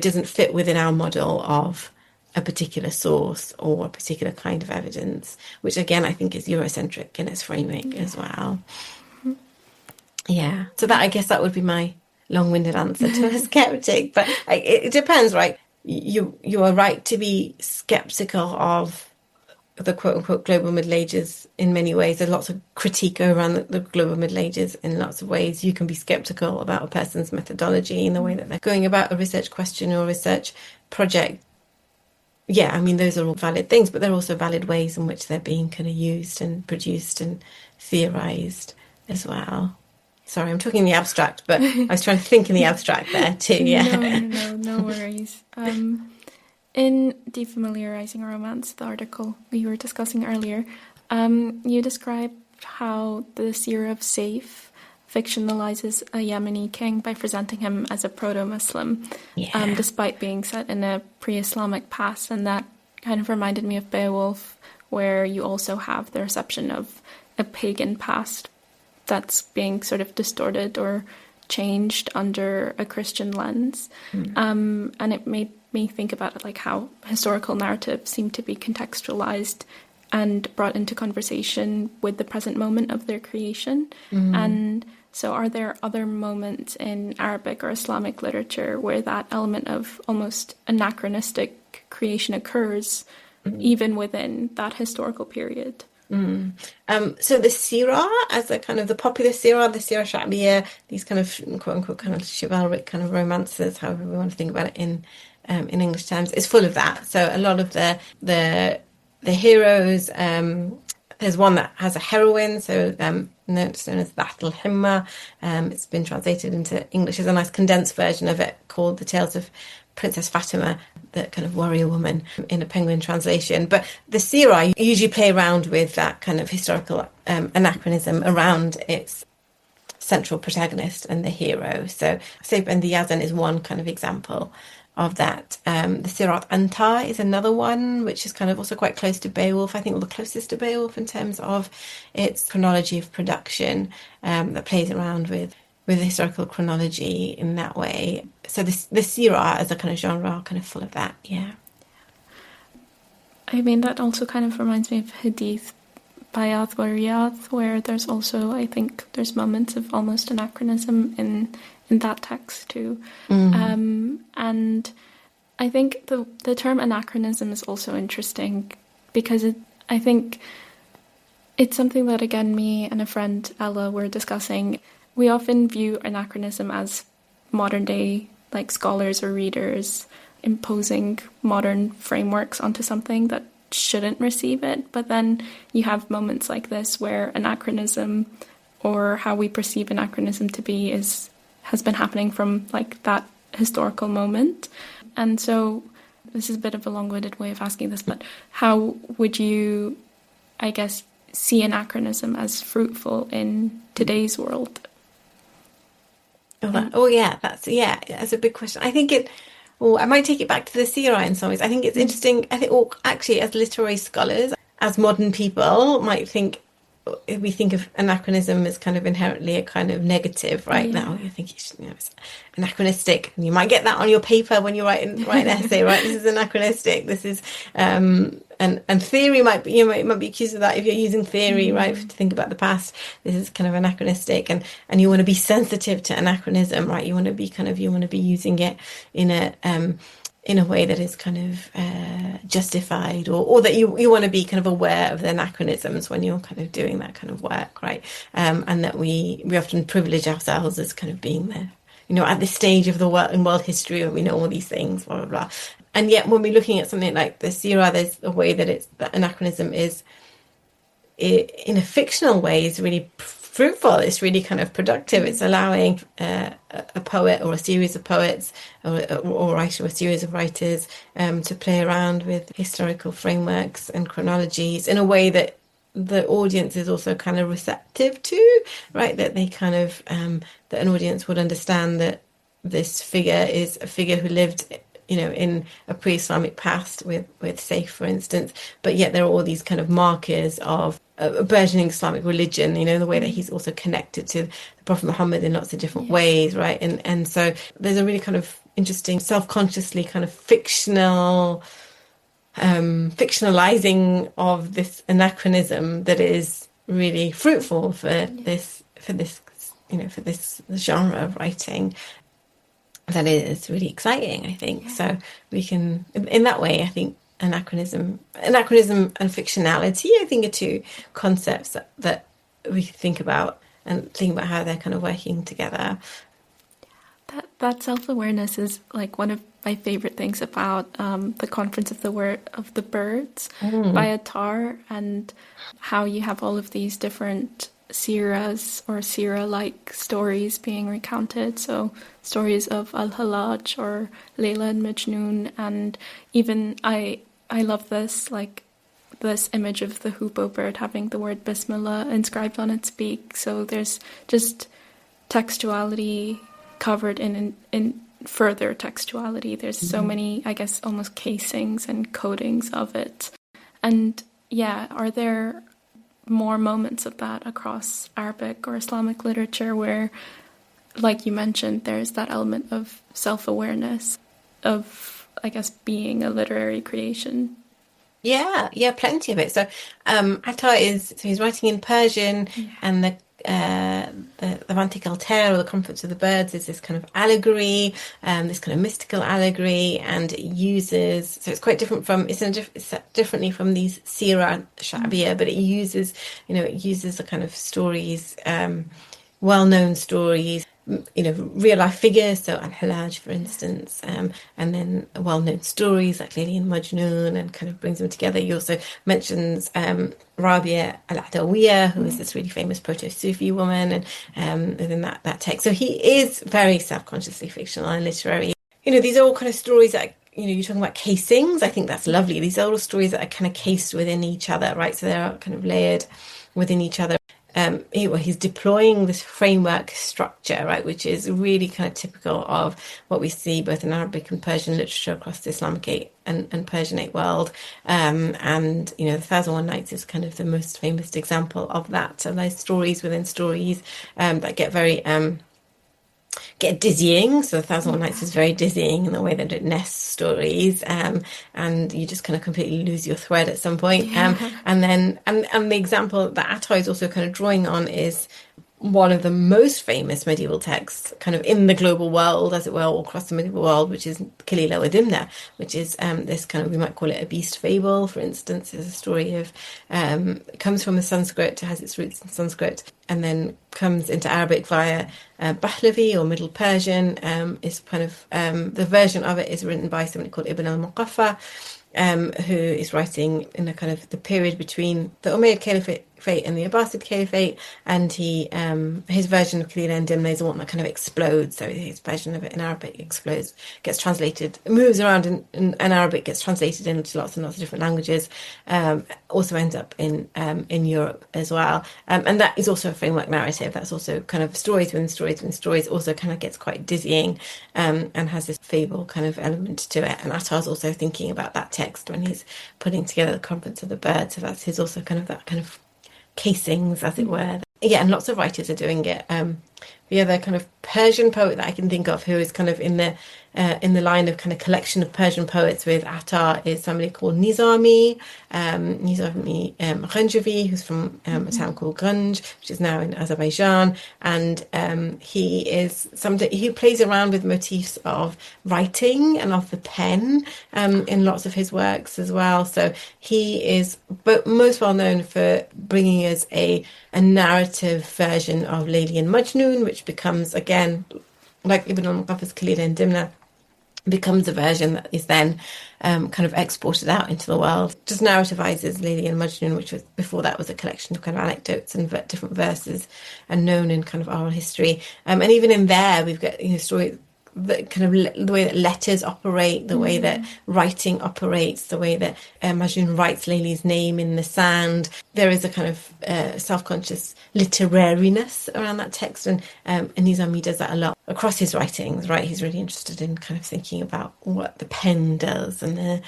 doesn't fit within our model of a particular source or a particular kind of evidence, which again I think is Eurocentric in its framing as well. Yeah, so that, I guess that would be my long-winded answer to a skeptic, but it depends, right? You are right to be skeptical of the quote-unquote global Middle Ages in many ways. There's lots of critique around the global Middle Ages in lots of ways. You can be skeptical about a person's methodology in the way that they're going about a research question or a research project. Yeah, I mean, those are all valid things, but they're also valid ways in which they're being kind of used and produced and theorized as well. Sorry, I'm talking in the abstract, but I was trying to think in the abstract there too. Yeah. No worries. In Defamiliarizing Romance, the article we were discussing earlier, you described how the Seer of Saif fictionalizes a Yemeni king by presenting him as a proto-Muslim, despite being set in a pre-Islamic past, and that kind of reminded me of Beowulf, where you also have the reception of a pagan past that's being sort of distorted or changed under a Christian lens. And it made me think about it, like how historical narratives seem to be contextualized and brought into conversation with the present moment of their creation. And so are there other moments in Arabic or Islamic literature where that element of almost anachronistic creation occurs, even within that historical period? So the Sirah, as a kind of the popular Sirah, the Sirah Sha'biyya, these kind of quote unquote kind of chivalric kind of romances, however we want to think about it in English terms, is full of that. So a lot of the heroes, there's one that has a heroine, so it's known as That al-Himma. It's been translated into English as a nice condensed version of it called The Tales of Princess Fatima, the kind of warrior woman, in a Penguin translation. But the Sirah usually play around with that kind of historical anachronism around its central protagonist and the hero. So Saif and the Yazan is one kind of example of that. The Sirat Anta is another one, which is kind of also quite close to Beowulf. I think the closest to Beowulf in terms of its chronology of production, that plays around with the historical chronology in that way. So the Sirah as a kind of genre are kind of full of that, yeah. I mean, that also kind of reminds me of Hadith by Riyadh, where there's also, I think, there's moments of almost anachronism in that text too. And I think the term anachronism is also interesting because I think it's something that, again, me and a friend, Ella, were discussing. We often view anachronism as modern day, like scholars or readers imposing modern frameworks onto something that shouldn't receive it. But then you have moments like this where anachronism, or how we perceive anachronism to be, has been happening from like that historical moment. And so this is a bit of a long-winded way of asking this, but how would you, I guess, see anachronism as fruitful in today's world? That's a big question. I think I might take it back to the Sirah in some ways. I think it's interesting. I think, actually, as literary scholars, as modern people might think, if we think of anachronism as kind of inherently a kind of negative, right? Now you think it's anachronistic, and you might get that on your paper when you write an essay, right? This is anachronistic. This is and theory might be, might be accused of that if you're using theory, right, to think about the past. This is kind of anachronistic, and you want to be sensitive to anachronism, right? You want to be using it in a way that is kind of justified, or that you want to be kind of aware of the anachronisms when you're kind of doing that kind of work, right? And that we often privilege ourselves as kind of being there, at this stage of the world history where we know all these things, blah, blah, blah. And yet when we're looking at something like the Sirah, there's a way that anachronism is, in a fictional way, is really fruitful. It's really kind of productive. It's allowing a poet or a series of poets or a writer or a series of writers to play around with historical frameworks and chronologies in a way that the audience is also kind of receptive to, right? That they kind of that an audience would understand that this figure is a figure who lived in a pre-Islamic past with Saif, for instance, but yet there are all these kind of markers of a burgeoning Islamic religion, the way that he's also connected to the Prophet Muhammad in lots of different ways, right? And so there's a really kind of interesting, self-consciously kind of fictional fictionalizing of this anachronism that is really fruitful for this for this genre of writing. That is really exciting, I think. So we can, in that way, I think anachronism and fictionality, I think, are two concepts that we think about and think about how they're kind of working together. That self-awareness is like one of my favorite things about the Conference of the Word of the Birds by Attar, and how you have all of these different siras or sira-like stories being recounted. So stories of Al-Hallaj or Layla and Majnun, and even I love this, like this image of the hoopoe bird having the word Bismillah inscribed on its beak. So there's just textuality covered in further textuality. There's so many, I guess, almost casings and coatings of it. And yeah, are there more moments of that across Arabic or Islamic literature where, like you mentioned, there's that element of self-awareness of, I guess, being a literary creation? Yeah, plenty of it. So Attar he's writing in Persian, and the Avantic Altair, or the Conference of the Birds, is this kind of allegory, this kind of mystical allegory, and it uses, so it's quite different from, it's set differently from these Sira Sha'biyya, but it uses the kind of stories, well-known stories, real life figures, so Al-Hallaj, for instance, and then well-known stories like Layli and Majnun, and kind of brings them together. He also mentions Rabia al-Adawiyya, who is this really famous proto-Sufi woman, and within that text. So he is very self-consciously fictional and literary. These are all kind of stories that, you're talking about casings. I think that's lovely. These are all stories that are kind of cased within each other, right? So they're kind of layered within each other. He's deploying this framework structure, right, which is really kind of typical of what we see both in Arabic and Persian literature across the Islamic and Persianate world. And, the 1001 Nights is kind of the most famous example of that. So those stories within stories that get dizzying. So the 1001 Nights is very dizzying in the way that it nests stories, and you just kind of completely lose your thread at some point. And the example that Attar is also kind of drawing on is one of the most famous medieval texts kind of in the global world, as it were, all across the medieval world, which is Kalila wa Dimna, which is this kind of, we might call it a beast fable, for instance. Is a story of, it comes from the Sanskrit, it has its roots in Sanskrit, and then comes into Arabic via Pahlavi or Middle Persian. Is kind of, the version of it is written by somebody called Ibn al-Muqaffa, who is writing in a kind of the period between the Umayyad Caliphate and the Abbasid Caliphate, and his version of Kalila and Dimna is the one that kind of explodes. So his version of it in Arabic explodes, gets translated, moves around in Arabic, gets translated into lots and lots of different languages. Also ends up in Europe as well, and that is also a framework narrative. That's also kind of stories within stories within stories. Also kind of gets quite dizzying, and has this fable kind of element to it. And Attar's also thinking about that text when he's putting together the Conference of the Birds. So that's his also kind of that kind of casings, as it were. Yeah, and lots of writers are doing it. The other kind of Persian poet that I can think of who is kind of in the line of kind of collection of Persian poets with Attar is somebody called Nizami Ghanjavi, who's from a town called Ganj, which is now in Azerbaijan, and he is somebody who plays around with motifs of writing and of the pen in lots of his works as well. So he is most well known for bringing us a narrative version of Layli and Majnun, which becomes, again, like Ibn al-Muqaffa's Kalila and Dimna, becomes a version that is then kind of exported out into the world. Just narrativizes Layli and Majnun, which was before that was a collection of kind of anecdotes and different verses and known in kind of oral history. And even in there, we've got story. The kind of the way that letters operate, the way that writing operates, the way that Majnun writes Layli's name in the sand. There is a kind of self-conscious literariness around that text, and Nizami does that a lot across his writings, right? He's really interested in kind of thinking about what the pen does and the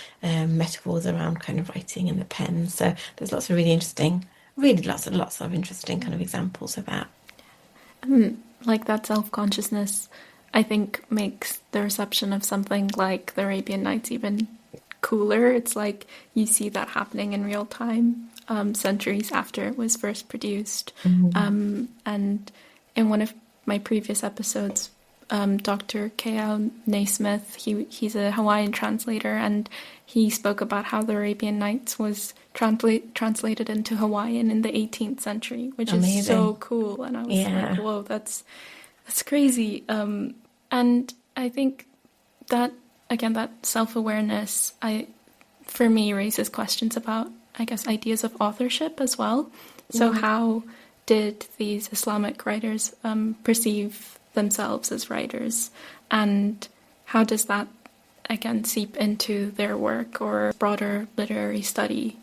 metaphors around kind of writing and the pen. So there's lots of really interesting, lots of interesting kind of examples of that. Like that self-consciousness, I think, makes the reception of something like the Arabian Nights even cooler. It's like you see that happening in real time, centuries after it was first produced. And in one of my previous episodes, Dr. K.L. Naismith, he's a Hawaiian translator, and he spoke about how the Arabian Nights was translated into Hawaiian in the 18th century, which Amazing. is so cool. And I was like, whoa, that's crazy. And I think that, again, that self-awareness, for me, raises questions about, I guess, ideas of authorship as well. So how did these Islamic writers perceive themselves as writers, and how does that again seep into their work or broader literary study?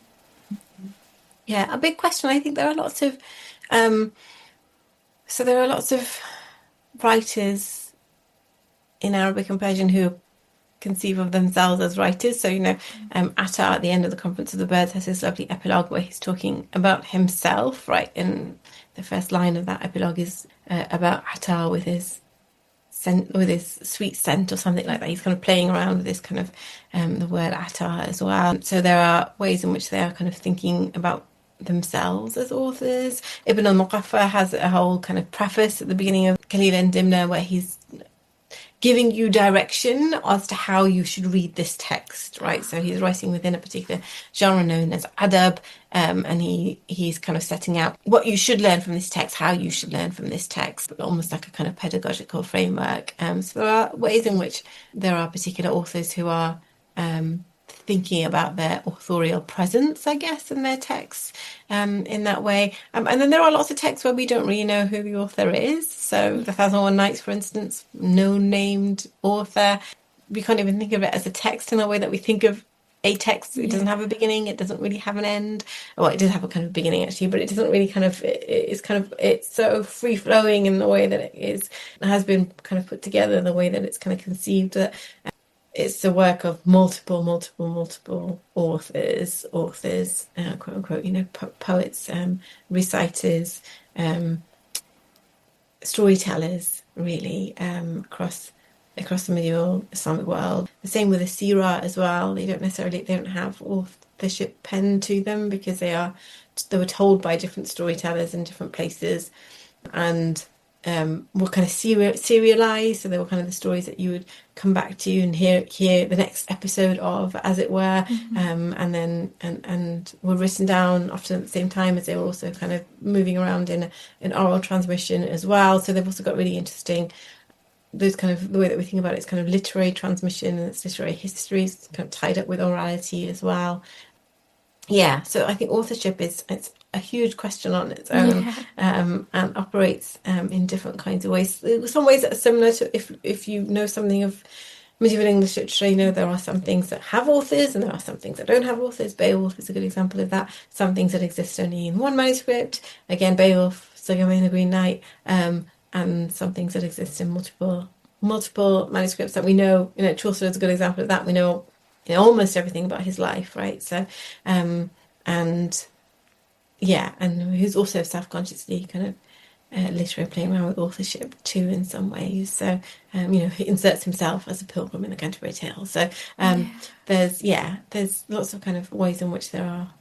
Yeah, a big question. I think there are lots of writers in Arabic and Persian who conceive of themselves as writers. So, Attar at the end of the Conference of the Birds has this lovely epilogue where he's talking about himself, right? And the first line of that epilogue is about Attar with his sweet scent or something like that. He's kind of playing around with this kind of the word Attar as well. So there are ways in which they are kind of thinking about themselves as authors. Ibn al-Muqaffa has a whole kind of preface at the beginning of Khalil and Dimna where he's giving you direction as to how you should read this text, right? So he's writing within a particular genre known as adab, and he's kind of setting out what you should learn from this text, how you should learn from this text, almost like a kind of pedagogical framework. So there are ways in which there are particular authors who are thinking about their authorial presence, I guess, in their texts in that way. And then there are lots of texts where we don't really know who the author is. So The 1001 Nights, for instance, no named author. We can't even think of it as a text in the way that we think of a text. It doesn't have a beginning. It doesn't really have an end. Well, it does have a kind of beginning actually, but it doesn't really it's so free flowing in the way that it has been kind of put together, the way that it's kind of conceived, that it's the work of multiple authors, quote unquote, poets, reciters, storytellers, really, across the medieval Islamic world. The same with the Sirah as well. They don't have authorship penned to them because they were told by different storytellers in different places, and were kind of serialized. So they were kind of the stories that you would come back to and hear the next episode of, as it were, and then were written down often at the same time as they were also kind of moving around in oral transmission as well. So they've also got really interesting, those kind of, the way that we think about it is kind of literary transmission, and it's literary history, it's kind of tied up with orality as well. Yeah, so I think authorship it's a huge question on its own, and operates in different kinds of ways. Some ways that are similar to, if you know something of medieval English literature, there are some things that have authors and there are some things that don't have authors. Beowulf is a good example of that. Some things that exist only in one manuscript. Again, Beowulf, Sir Gawain the Green Knight, and some things that exist in multiple manuscripts that we know. Chaucer is a good example of that. We know almost everything about his life, right? So, and who's also self-consciously kind of literally playing around with authorship too in some ways. So, he inserts himself as a pilgrim in the Canterbury Tales. So, there's lots of kind of ways in which there are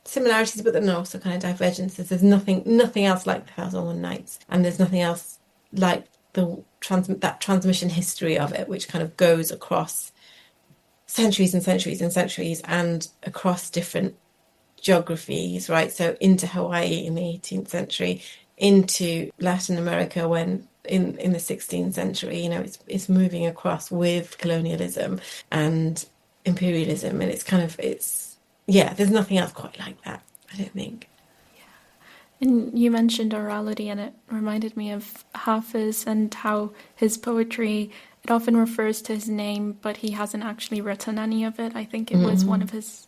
similarities, but then also kind of divergences. There's nothing else like the 1001 Nights, and there's nothing else like that transmission history of it, which kind of goes across centuries and centuries and centuries and across different geographies, right? So into Hawaii in the 18th century, into Latin America when in the 16th century, it's moving across with colonialism and imperialism, and there's nothing else quite like that, I don't think. And you mentioned orality, and it reminded me of Hafiz and how his poetry, it often refers to his name, but he hasn't actually written any of it. I think it was one of his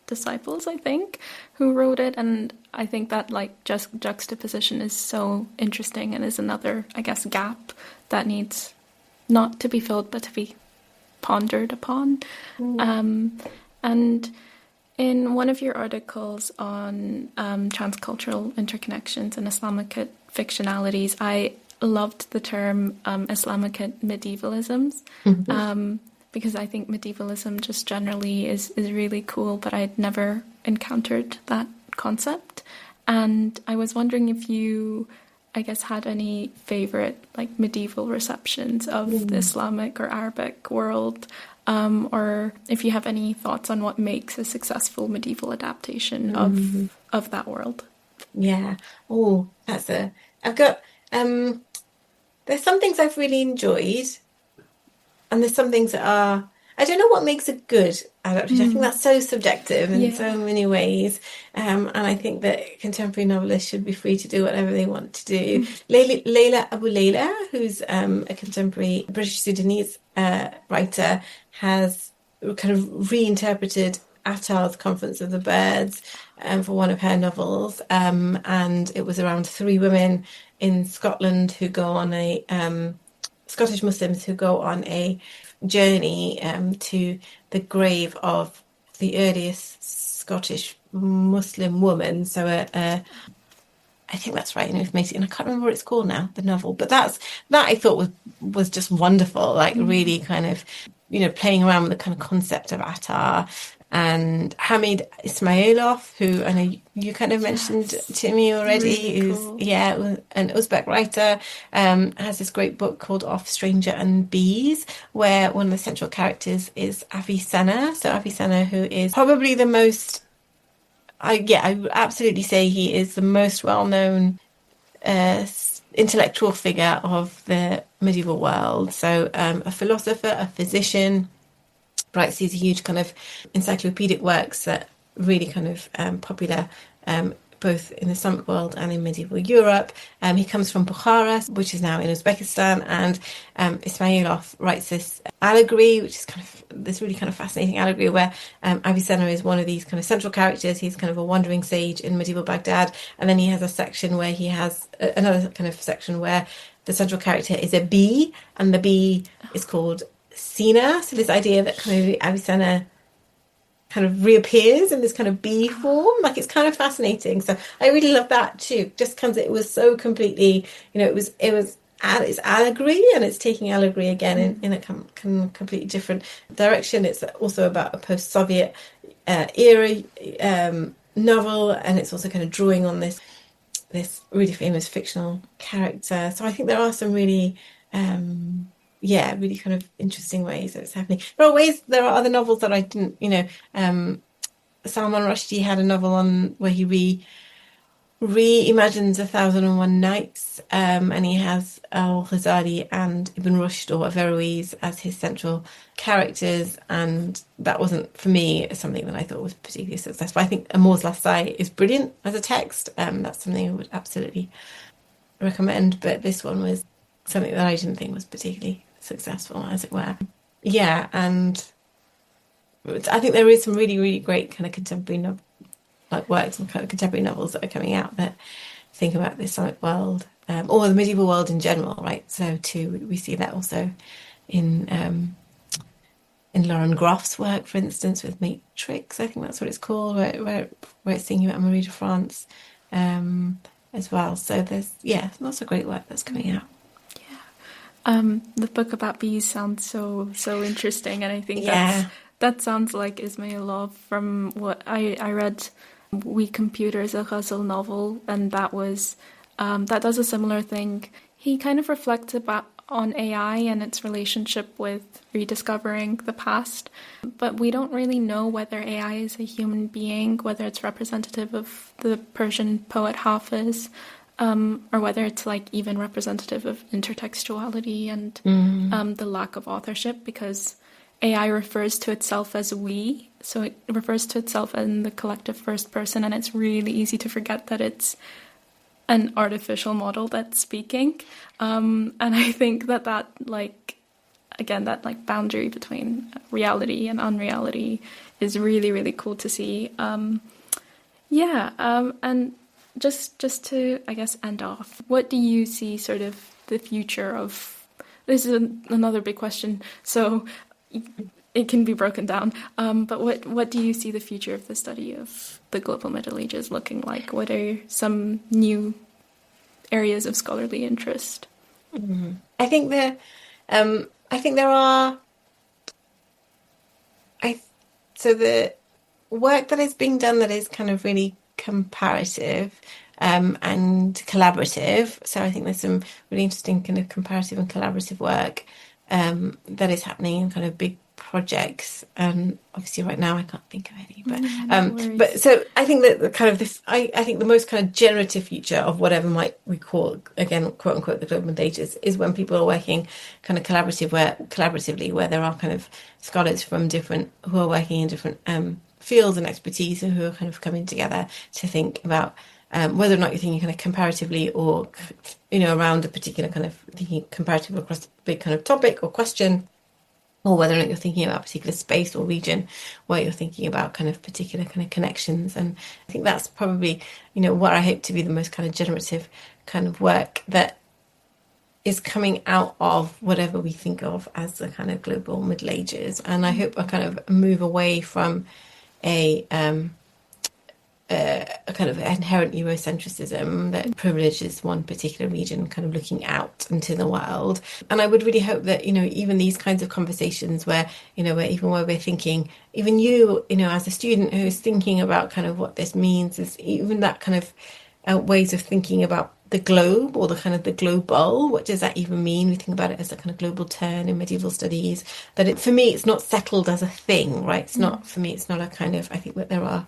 disciples, I think, who wrote it. And I think that juxtaposition is so interesting and is another, I guess, gap that needs not to be filled, but to be pondered upon. And in one of your articles on transcultural interconnections and Islamic fictionalities, I loved the term Islamic medievalisms, because I think medievalism just generally is really cool, but I'd never encountered that concept. And I was wondering if you, I guess, had any favorite like medieval receptions of the Islamic or Arabic world, or if you have any thoughts on what makes a successful medieval adaptation of that world. Yeah. Oh, I've got, there's some things I've really enjoyed, and there's some things that are, I don't know what makes a good adaptation. I think that's so subjective in so many ways. And I think that contemporary novelists should be free to do whatever they want to do. Layla Abu Layla, who's a contemporary British Sudanese writer, has kind of reinterpreted Attar's Conference of the Birds for one of her novels. And it was around three women in Scotland who go on a Scottish Muslims who go on a journey to the grave of the earliest Scottish Muslim woman. So I think that's right in information, and I can't remember what it's called now, the novel. But that I thought was just wonderful, like really kind of, playing around with the kind of concept of Attar. And Hamid Ismailov, who I know you kind of mentioned to me already, Really who's cool. an Uzbek writer, has this great book called Of Stranger and Bees, where one of the central characters is Avicenna. So Avicenna, who is probably the most, I would absolutely say he is the most well-known intellectual figure of the medieval world. So a philosopher, a physician, writes these huge kind of encyclopedic works that really kind of popular both in the Islamic world and in medieval Europe. He comes from Bukhara, which is now in Uzbekistan, and Ismailov writes this allegory, which is kind of this really kind of fascinating allegory where Avicenna is one of these kind of central characters. He's kind of a wandering sage in medieval Baghdad, and then he has a section where he has another kind of section where the central character is a bee, and the bee is called Sina. So this idea that kind of Avicenna kind of reappears in this kind of bee form, like it's kind of fascinating. So I really love that too, just because it was so completely, it's allegory, and it's taking allegory again in a completely different direction. It's also about a post-Soviet era novel, and it's also kind of drawing on this really famous fictional character. So I think there are some really really kind of interesting ways that it's happening. There are other novels that I didn't, Salman Rushdie had a novel on where he reimagines 1001 Nights, and he has Al-Ghazali and Ibn Rushd or Averroes as his central characters, and that wasn't, for me, something that I thought was particularly successful. I think Amour's Last Sigh is brilliant as a text. That's something I would absolutely recommend, but this one was something that I didn't think was particularly successful, as it were. Yeah, and I think there is some really, really great kind of contemporary works and kind of contemporary novels that are coming out that think about the Islamic world, or the medieval world in general, right? So too, we see that also in Lauren Groff's work, for instance, with Matrix. I think that's what it's called, where it's thinking about Marie de France as well. So there's lots of great work that's coming out. The book about bees sounds so interesting, and I think that sounds like Ismailov. From what I read, We Computers, a Ghazal novel, and that was that does a similar thing. He kind of reflects on AI and its relationship with rediscovering the past, but we don't really know whether AI is a human being, whether it's representative of the Persian poet Hafiz, or whether it's like even representative of intertextuality and the lack of authorship, because AI refers to itself as we, so it refers to itself in the collective first person, and it's really easy to forget that it's an artificial model that's speaking. And I think that boundary between reality and unreality is really, really cool to see. And just to, I guess, end off, what do you see sort of the future of... This is another big question, so it can be broken down. But what do you see the future of the study of the global Middle Ages looking like? What are some new areas of scholarly interest? I think there are So the work that is being done that is kind of really comparative and collaborative. So I think there's some really interesting kind of comparative and collaborative work that is happening in kind of big projects. And obviously right now I can't think of any, but so I think that the kind of this, I think the most kind of generative future of whatever might we call, again, quote unquote, the global Middle Ages is when people are working kind of collaboratively, where there are kind of scholars from different, who are working in different fields and expertise, and who are kind of coming together to think about whether or not you're thinking kind of comparatively, or around a particular kind of thinking comparative across a big kind of topic or question, or whether or not you're thinking about a particular space or region where you're thinking about kind of particular kind of connections. And I think that's probably what I hope to be the most kind of generative kind of work that is coming out of whatever we think of as the kind of global Middle Ages. And I hope I kind of move away from a kind of inherent Eurocentrism that privileges one particular region, kind of looking out into the world. And I would really hope that, even these kinds of conversations where we're thinking, even as a student who's thinking about kind of what this means, is even that kind of ways of thinking about the globe, or the kind of the global. What does that even mean? We think about it as a kind of global turn in medieval studies. That for me, it's not settled as a thing, right? It's not, for me, it's not a kind of, I think that there are,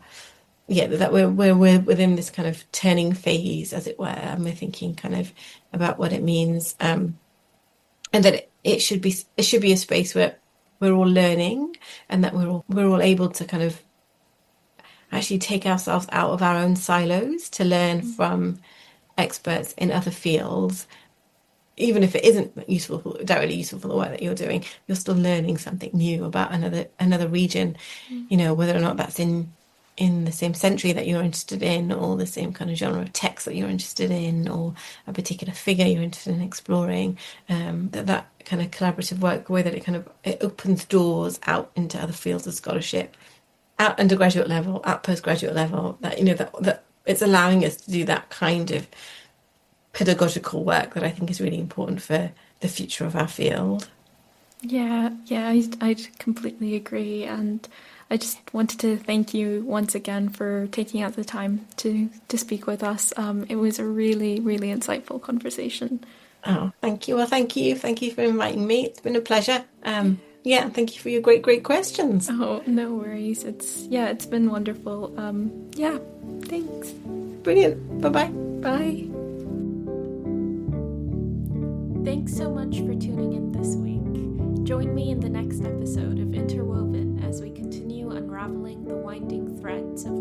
that we're within this kind of turning phase, as it were, and we're thinking kind of about what it means, and that it should be a space where we're all learning, and that we're all able to kind of actually take ourselves out of our own silos to learn from experts in other fields. Even if it isn't directly useful for the work that you're doing, you're still learning something new about another region, whether or not that's in the same century that you're interested in, or the same kind of genre of text that you're interested in, or a particular figure you're interested in exploring. That kind of collaborative work, the way that it opens doors out into other fields of scholarship, at undergraduate level, at postgraduate level, that it's allowing us to do that kind of pedagogical work that I think is really important for the future of our field. Yeah, I'd completely agree. And I just wanted to thank you once again for taking out the time to speak with us. It was a really, really insightful conversation. Oh, thank you. Well, thank you. Thank you for inviting me. It's been a pleasure. Thank you for your great questions. Oh, no worries. It's been wonderful. Thanks. Brilliant. Bye-bye. Bye. Thanks so much for tuning in this week. Join me in the next episode of Interwoven as we continue unraveling the winding threads of